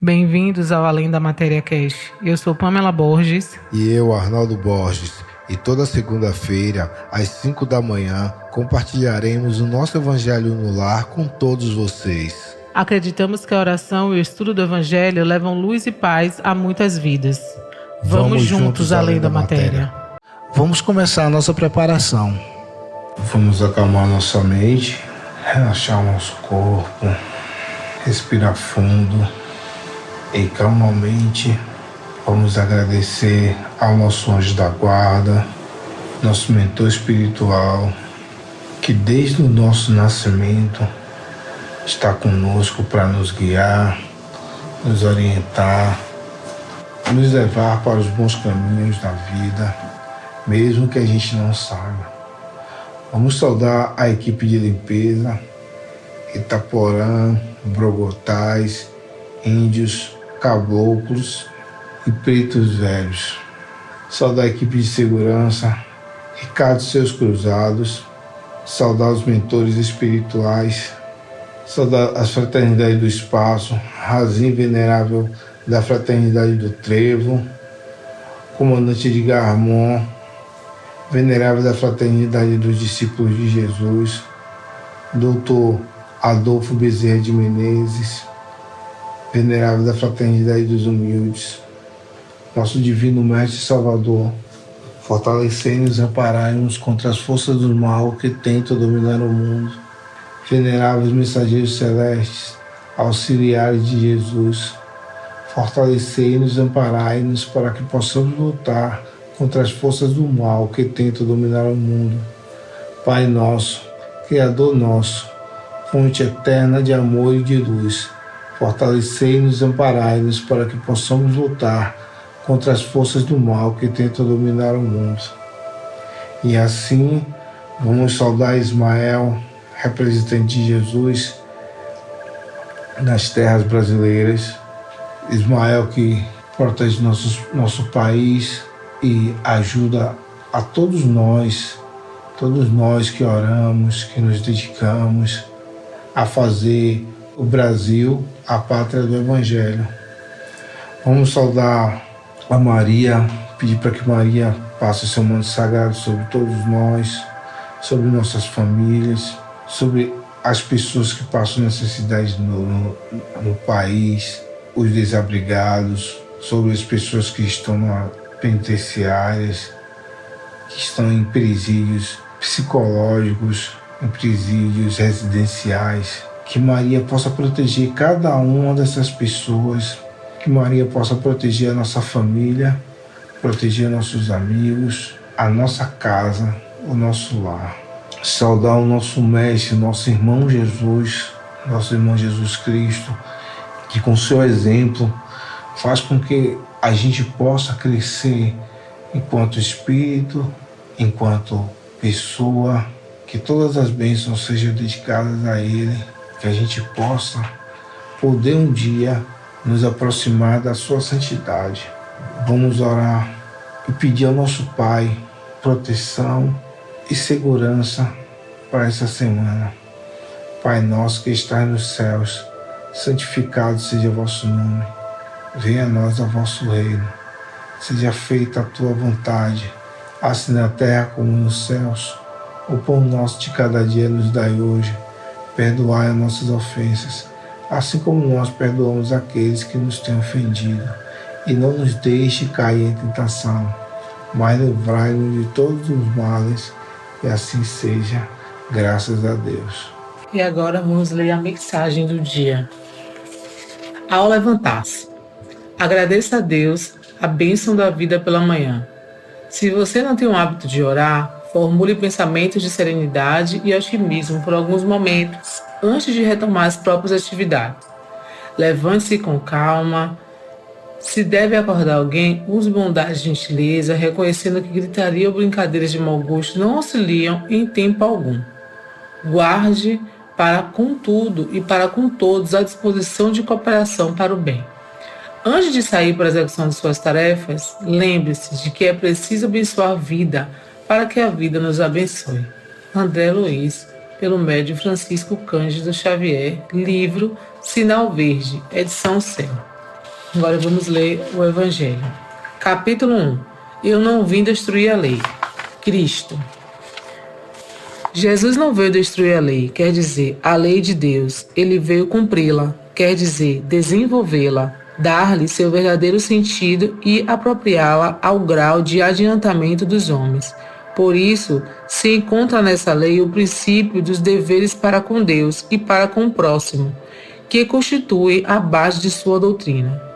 Bem-vindos ao Além da Matéria Cast. Eu sou Pamela Borges. E eu, Arnaldo Borges. E toda segunda-feira, às 5 da manhã, compartilharemos o nosso Evangelho no Lar com todos vocês. Acreditamos que a oração e o estudo do Evangelho levam luz e paz a muitas vidas. Vamos juntos além da matéria. Vamos começar a nossa preparação. Vamos acalmar nossa mente, relaxar o nosso corpo, respirar fundo e calmamente vamos agradecer ao nosso anjo da guarda, nosso mentor espiritual, que desde o nosso nascimento está conosco para nos guiar, nos orientar, nos levar para os bons caminhos da vida, mesmo que a gente não saiba. Vamos saudar a equipe de limpeza, Itaporã, Brogotais, Índios, Caboclos e Pretos Velhos. Saudar a equipe de segurança, Ricardo e seus cruzados, saudar os mentores espirituais, saudar as fraternidades do espaço, Razim Venerável da Fraternidade do Trevo, comandante de Garmon, venerável da Fraternidade dos Discípulos de Jesus, doutor Adolfo Bezerra de Menezes, venerável da Fraternidade dos Humildes, nosso Divino Mestre Salvador, fortalecei-nos e amparai-nos contra as forças do mal que tentam dominar o mundo, veneráveis mensageiros celestes, auxiliares de Jesus, fortalecei-nos e amparai-nos para que possamos lutar contra as forças do mal que tentam dominar o mundo. Pai nosso, Criador nosso, fonte eterna de amor e de luz, fortalecei-nos e amparai-nos para que possamos lutar contra as forças do mal que tentam dominar o mundo. E assim, vamos saudar Ismael, representante de Jesus nas terras brasileiras. Ismael que protege nosso país e ajuda a todos nós que oramos, que nos dedicamos a fazer o Brasil a pátria do Evangelho. Vamos saudar a Maria, pedir para que Maria passe o seu manto sagrado sobre todos nós, sobre nossas famílias, sobre as pessoas que passam necessidades no país, os desabrigados, sobre as pessoas que estão nas penitenciárias, que estão em presídios psicológicos, em presídios residenciais. Que Maria possa proteger cada uma dessas pessoas, que Maria possa proteger a nossa família, proteger nossos amigos, a nossa casa, o nosso lar. Saudar o nosso Mestre, nosso irmão Jesus Cristo, que com seu exemplo faz com que a gente possa crescer enquanto espírito, enquanto pessoa, que todas as bênçãos sejam dedicadas a Ele, que a gente possa poder um dia nos aproximar da sua santidade. Vamos orar e pedir ao nosso Pai proteção e segurança para essa semana. Pai nosso que estás nos céus, santificado seja o vosso nome. Venha a nós o vosso reino. Seja feita a tua vontade, assim na terra como nos céus. O pão nosso de cada dia nos dai hoje. Perdoai as nossas ofensas, assim como nós perdoamos aqueles que nos têm ofendido. E não nos deixe cair em tentação, mas livrai-nos de todos os males, e assim seja, graças a Deus. E agora vamos ler a mensagem do dia. Ao levantar-se, agradeça a Deus a bênção da vida pela manhã. Se você não tem o hábito de orar, formule pensamentos de serenidade e otimismo por alguns momentos antes de retomar as próprias atividades. Levante-se com calma. Se deve acordar alguém, use bondade e gentileza, reconhecendo que gritaria ou brincadeiras de mau gosto não auxiliam em tempo algum. Guarde para com tudo e para com todos a disposição de cooperação para o bem. Antes de sair para a execução de suas tarefas, lembre-se de que é preciso abençoar a vida para que a vida nos abençoe. André Luiz, pelo médium Francisco Cândido Xavier, livro Sinal Verde, edição Céu. Agora vamos ler o Evangelho. Capítulo 1. Eu não vim destruir a lei. Cristo. Jesus não veio destruir a lei, quer dizer, a lei de Deus. Ele veio cumpri-la, quer dizer, desenvolvê-la, dar-lhe seu verdadeiro sentido e apropriá-la ao grau de adiantamento dos homens. Por isso, se encontra nessa lei o princípio dos deveres para com Deus e para com o próximo, que constitui a base de sua doutrina.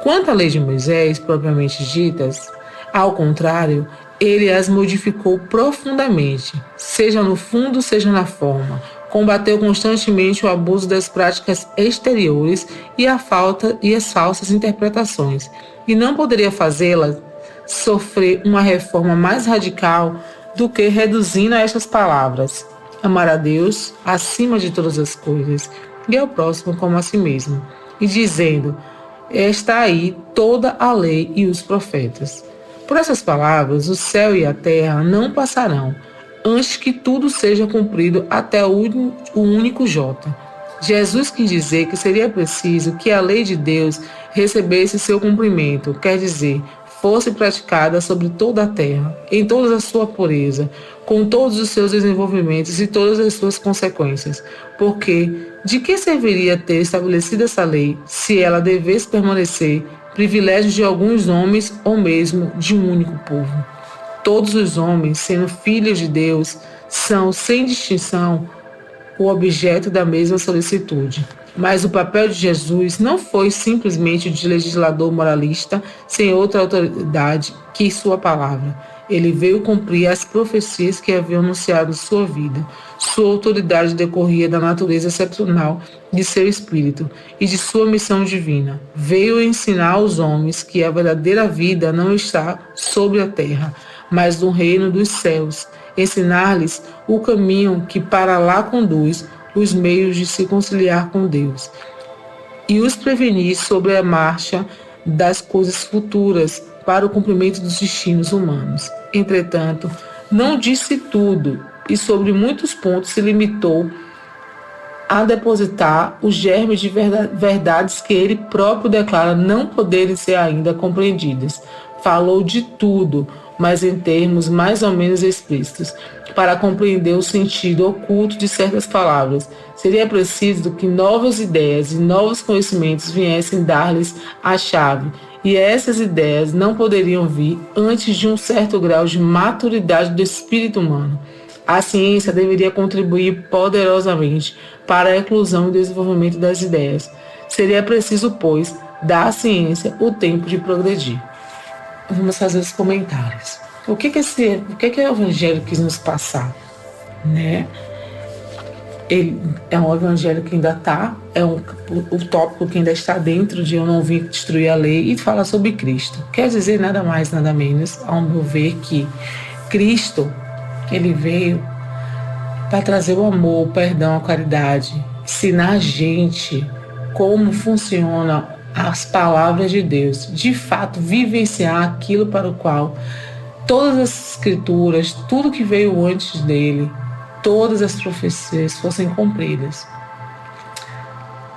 Quanto à lei de Moisés, propriamente ditas, ao contrário, ele as modificou profundamente, seja no fundo, seja na forma. Combateu constantemente o abuso das práticas exteriores e as falsas interpretações, e não poderia fazê-las sofrer uma reforma mais radical do que reduzindo a estas palavras: amar a Deus acima de todas as coisas e ao próximo como a si mesmo, e dizendo: está aí toda a lei e os profetas. Por essas palavras, o céu e a terra não passarão, antes que tudo seja cumprido até o único jota. Jesus quis dizer que seria preciso que a lei de Deus recebesse seu cumprimento, quer dizer, fosse praticada sobre toda a terra, em toda a sua pureza, com todos os seus desenvolvimentos e todas as suas consequências. Porque de que serviria ter estabelecido essa lei se ela devesse permanecer privilégio de alguns homens ou mesmo de um único povo? Todos os homens, sendo filhos de Deus, são, sem distinção, o objeto da mesma solicitude. Mas o papel de Jesus não foi simplesmente o de legislador moralista sem outra autoridade que sua palavra. Ele veio cumprir as profecias que haviam anunciado sua vida. Sua autoridade decorria da natureza excepcional de seu espírito e de sua missão divina. Veio ensinar aos homens que a verdadeira vida não está sobre a terra, mas no reino dos céus. Ensinar-lhes o caminho que para lá conduz, os meios de se conciliar com Deus, e os prevenir sobre a marcha das coisas futuras para o cumprimento dos destinos humanos. Entretanto, não disse tudo e sobre muitos pontos se limitou a depositar os germes de verdades que ele próprio declara não poderem ser ainda compreendidas. Falou de tudo, mas em termos mais ou menos explícitos. Para compreender o sentido oculto de certas palavras, seria preciso que novas ideias e novos conhecimentos viessem dar-lhes a chave, e essas ideias não poderiam vir antes de um certo grau de maturidade do espírito humano. A ciência deveria contribuir poderosamente para a eclosão e desenvolvimento das ideias. Seria preciso, pois, dar à ciência o tempo de progredir. Vamos fazer os comentários. O que o Evangelho quis nos passar? Né? Ele é um Evangelho que ainda está, o tópico que ainda está dentro de eu não vim destruir a lei, e fala sobre Cristo. Quer dizer nada mais, nada menos, ao meu ver, que Cristo, ele veio para trazer o amor, o perdão, a caridade, ensinar a gente como funciona as palavras de Deus, de fato vivenciar aquilo para o qual todas as escrituras, tudo que veio antes dele, todas as profecias fossem cumpridas.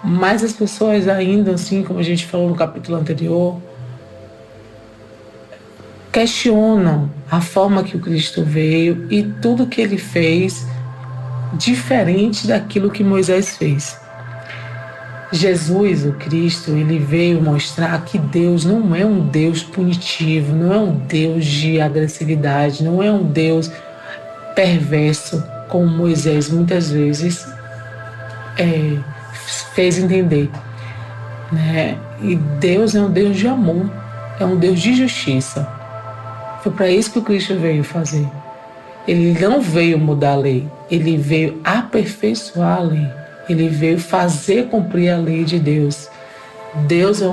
Mas as pessoas ainda assim, como a gente falou no capítulo anterior, questionam a forma que o Cristo veio e tudo que ele fez diferente daquilo que Moisés fez. Jesus, o Cristo, ele veio mostrar que Deus não é um Deus punitivo, não é um Deus de agressividade, não é um Deus perverso, como Moisés muitas vezes fez entender. Né? E Deus é um Deus de amor, é um Deus de justiça. Foi para isso que o Cristo veio fazer. Ele não veio mudar a lei, ele veio aperfeiçoar a lei. Ele veio fazer cumprir a lei de Deus. Deus é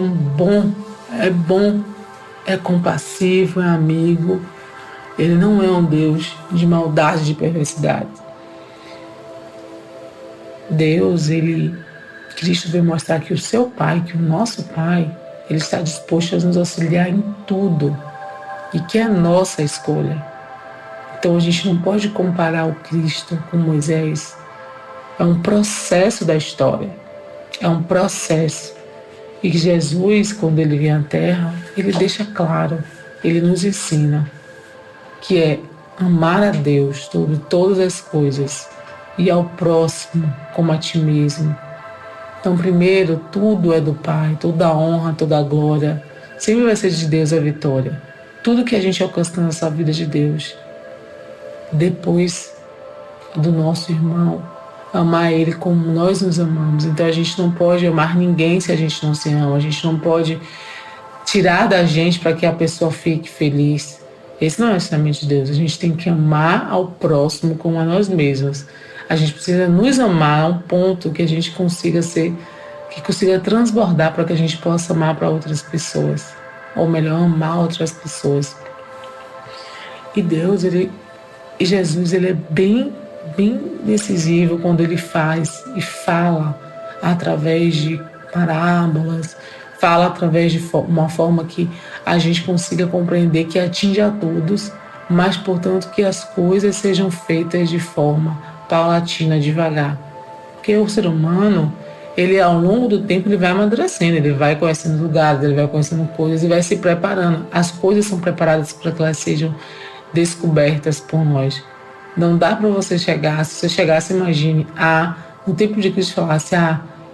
bom, é compassivo, é amigo. Ele não é um Deus de maldade, de perversidade. Cristo veio mostrar que o seu Pai, que o nosso Pai, ele está disposto a nos auxiliar em tudo. E que é a nossa escolha. Então a gente não pode comparar o Cristo com Moisés. É um processo da história. É um processo. E que Jesus, quando ele vem à Terra, ele deixa claro, ele nos ensina que é amar a Deus sobre todas as coisas e ao próximo como a ti mesmo. Então, primeiro, tudo é do Pai, toda a honra, toda a glória, sempre vai ser de Deus a vitória. Tudo que a gente alcança na nossa vida é de Deus. Depois do nosso irmão, amar ele como nós nos amamos. Então a gente não pode amar ninguém se a gente não se ama. A gente não pode tirar da gente para que a pessoa fique feliz. Esse não é o ensinamento de Deus. A gente tem que amar ao próximo como a nós mesmos. A gente precisa nos amar a um ponto que a gente consiga transbordar para que a gente possa amar para outras pessoas. Ou melhor, amar outras pessoas. E Jesus, ele é bem decisivo quando ele faz e fala através de parábolas, fala através de uma forma que a gente consiga compreender, que atinge a todos, mas, portanto, que as coisas sejam feitas de forma paulatina, devagar. Porque o ser humano, ele ao longo do tempo, ele vai amadurecendo, ele vai conhecendo lugares, ele vai conhecendo coisas e vai se preparando. As coisas são preparadas para que elas sejam descobertas por nós. Não dá para você chegar, se você chegasse, imagine, no tempo de Cristo falasse,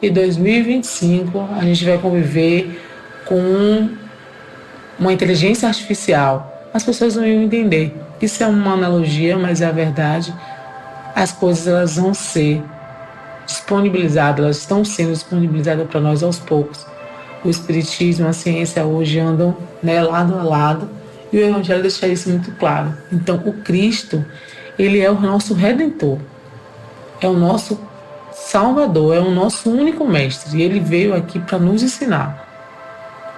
em 2025 a gente vai conviver com uma inteligência artificial. As pessoas não iam entender. Isso é uma analogia, mas é a verdade. As coisas, elas vão ser disponibilizadas, elas estão sendo disponibilizadas para nós aos poucos. O Espiritismo, a ciência hoje andam, lado a lado, e o Evangelho deixa isso muito claro. Então, o Cristo, ele é o nosso Redentor, é o nosso Salvador, é o nosso único Mestre. E ele veio aqui para nos ensinar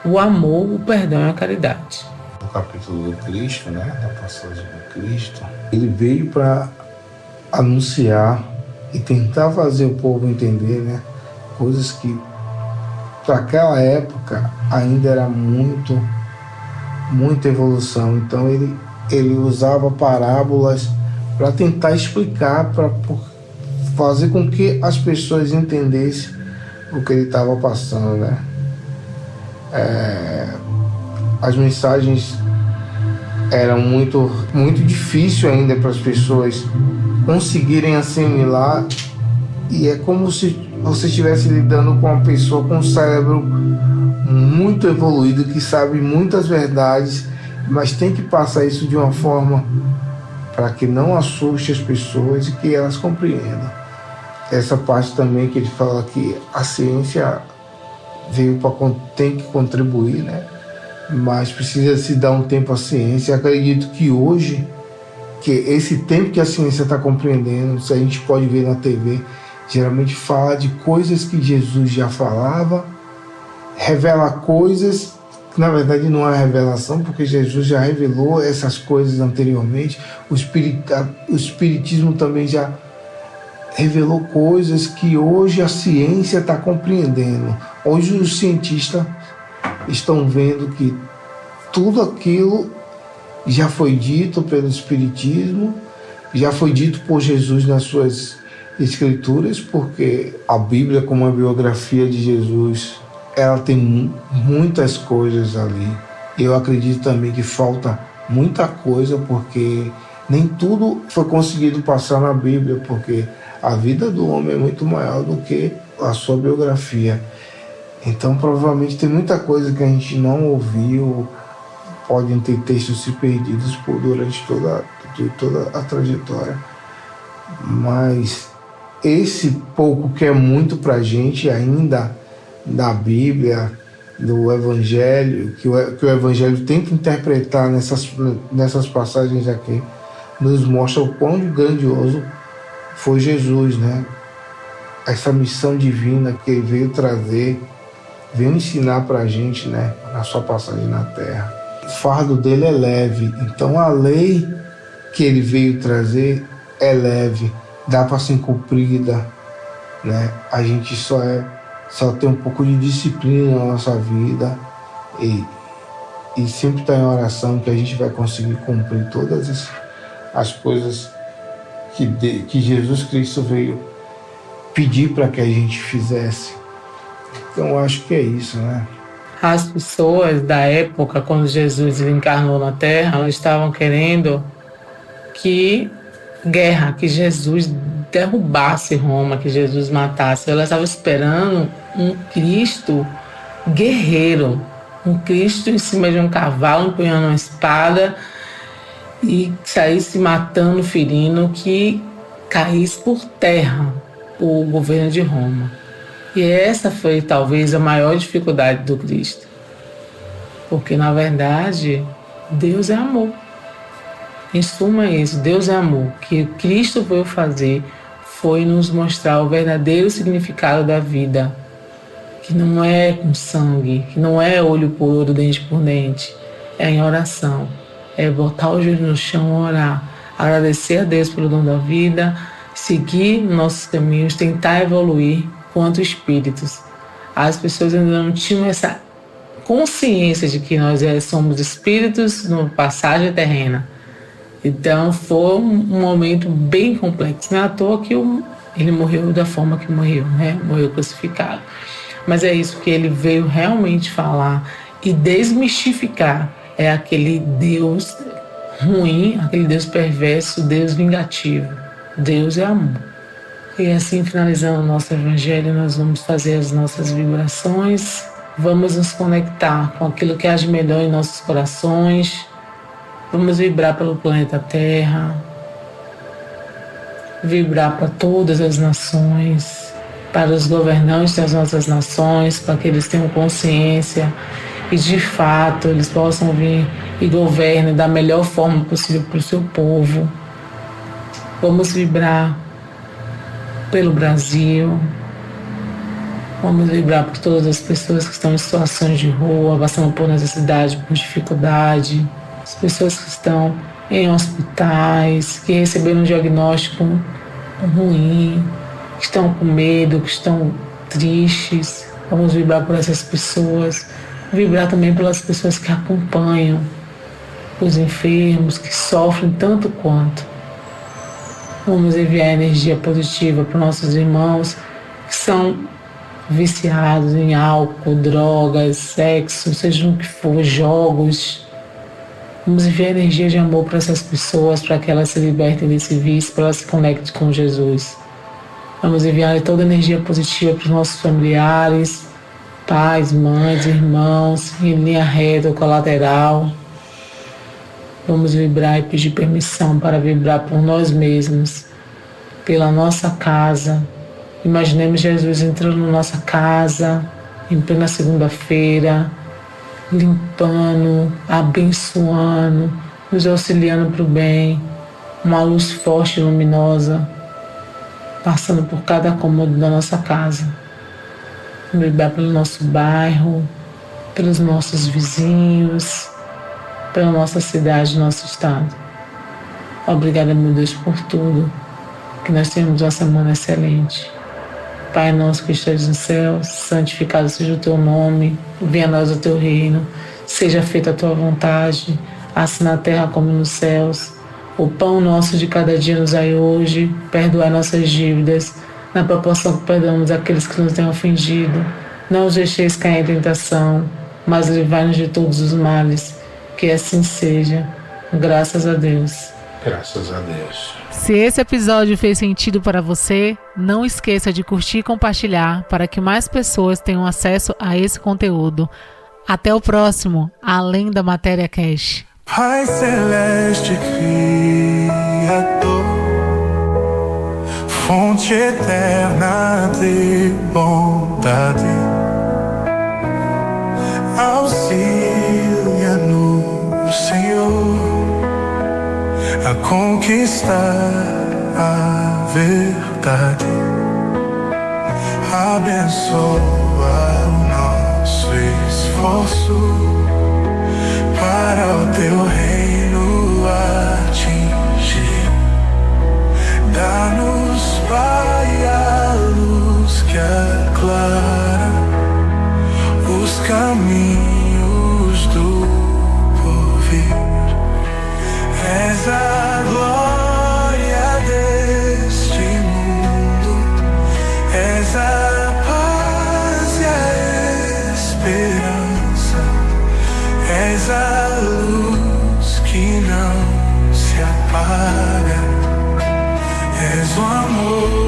o amor, o perdão e a caridade. No capítulo do Cristo, da passagem do Cristo, ele veio para anunciar e tentar fazer o povo entender, coisas que para aquela época ainda era muita evolução. Então ele usava parábolas para tentar explicar, para fazer com que as pessoas entendessem o que ele estava passando, As mensagens eram muito difícil ainda para as pessoas conseguirem assimilar, e é como se você estivesse lidando com uma pessoa com um cérebro muito evoluído, que sabe muitas verdades, mas tem que passar isso de uma forma para que não assuste as pessoas e que elas compreendam. Essa parte também que ele fala que a ciência tem que contribuir, mas precisa se dar um tempo à ciência. Acredito que hoje, que esse tempo que a ciência está compreendendo, se a gente pode ver na TV, geralmente fala de coisas que Jesus já falava, revela coisas que na verdade não é revelação, porque Jesus já revelou essas coisas anteriormente. O Espiritismo também já revelou coisas que hoje a ciência está compreendendo. Hoje os cientistas estão vendo que tudo aquilo já foi dito pelo Espiritismo, já foi dito por Jesus nas suas Escrituras, porque a Bíblia, como a biografia de Jesus, ela tem muitas coisas ali. Eu acredito também que falta muita coisa, porque nem tudo foi conseguido passar na Bíblia, porque a vida do homem é muito maior do que a sua biografia. Então, provavelmente, tem muita coisa que a gente não ouviu, podem ter textos se perdidos durante toda a trajetória. Mas esse pouco que é muito para a gente ainda da Bíblia, do Evangelho, que o Evangelho tem que interpretar nessas passagens aqui, nos mostra o quão grandioso foi Jesus, Essa missão divina que ele veio trazer, veio ensinar para a gente, na sua passagem na Terra. O fardo dele é leve, então a lei que ele veio trazer é leve, dá para ser cumprida, A gente só tem um pouco de disciplina na nossa vida e sempre está em oração que a gente vai conseguir cumprir todas as coisas que Jesus Cristo veio pedir para que a gente fizesse. Então acho que é isso, né? As pessoas da época, quando Jesus encarnou na Terra, elas estavam querendo que Jesus derrubasse Roma, que Jesus matasse. Elas estavam esperando um Cristo guerreiro, um Cristo em cima de um cavalo, empunhando uma espada e saísse matando, ferindo, que caísse por terra o governo de Roma. E essa foi talvez a maior dificuldade do Cristo. Porque, na verdade, Deus é amor. Em suma é isso, Deus é amor. O que Cristo veio fazer foi nos mostrar o verdadeiro significado da vida. Que não é com sangue, que não é olho por olho, dente por dente. É em oração. É botar o joelho no chão, orar. Agradecer a Deus pelo dom da vida, seguir nossos caminhos, tentar evoluir quanto espíritos. As pessoas ainda não tinham essa consciência de que nós somos espíritos numa passagem terrena. Então foi um momento bem complexo. Não é à toa que ele morreu da forma que morreu, né? Morreu crucificado. Mas é isso que ele veio realmente falar e desmistificar. É aquele Deus ruim, aquele Deus perverso, Deus vingativo. Deus é amor. E assim, finalizando o nosso evangelho, nós vamos fazer as nossas vibrações, vamos nos conectar com aquilo que há de melhor em nossos corações, vamos vibrar pelo planeta Terra, vibrar para todas as nações, para os governantes das nossas nações, para que eles tenham consciência e de fato eles possam vir e governem da melhor forma possível para o seu povo. Vamos vibrar pelo Brasil, vamos vibrar por todas as pessoas que estão em situações de rua, passando por necessidade, por dificuldade, as pessoas que estão em hospitais, que receberam um diagnóstico ruim, que estão com medo, que estão tristes. Vamos vibrar por essas pessoas, vibrar também pelas pessoas que acompanham os enfermos, que sofrem tanto quanto. Vamos enviar energia positiva para os nossos irmãos que são viciados em álcool, drogas, sexo, seja o que for, jogos. Vamos enviar energia de amor para essas pessoas, para que elas se libertem desse vício, para elas se conectem com Jesus. Vamos enviar toda a energia positiva para os nossos familiares, pais, mães, irmãos, em linha reta ou colateral. Vamos vibrar e pedir permissão para vibrar por nós mesmos, pela nossa casa. Imaginemos Jesus entrando na nossa casa, em plena segunda-feira, limpando, abençoando, nos auxiliando para o bem, uma luz forte e luminosa, passando por cada cômodo da nossa casa. Vamos vibrar pelo nosso bairro, pelos nossos vizinhos, pela nossa cidade, nosso estado. Obrigada, meu Deus, por tudo. Que nós tenhamos uma semana excelente. Pai nosso que estás no céu, santificado seja o teu nome, venha a nós o teu reino, seja feita a tua vontade, assim na terra como nos céus. O pão nosso de cada dia nos dai hoje, perdoai nossas dívidas, na proporção que perdoamos aqueles que nos têm ofendido. Não os deixeis cair em tentação, mas livrai-nos de todos os males. Que assim seja. Graças a Deus. Graças a Deus. Se esse episódio fez sentido para você, não esqueça de curtir e compartilhar para que mais pessoas tenham acesso a esse conteúdo. Até o próximo, Além da Matéria Cash. Pai Celeste Criador, fonte eterna de bondade, auxilia-nos, Senhor, a conquistar a verdade. Abençoa o nosso esforço para o teu reino atingir. Dá-nos, Pai, a luz que aclara os caminhos do porvir. És a glória deste mundo, és a paz e a és a luz que não se apaga, és o amor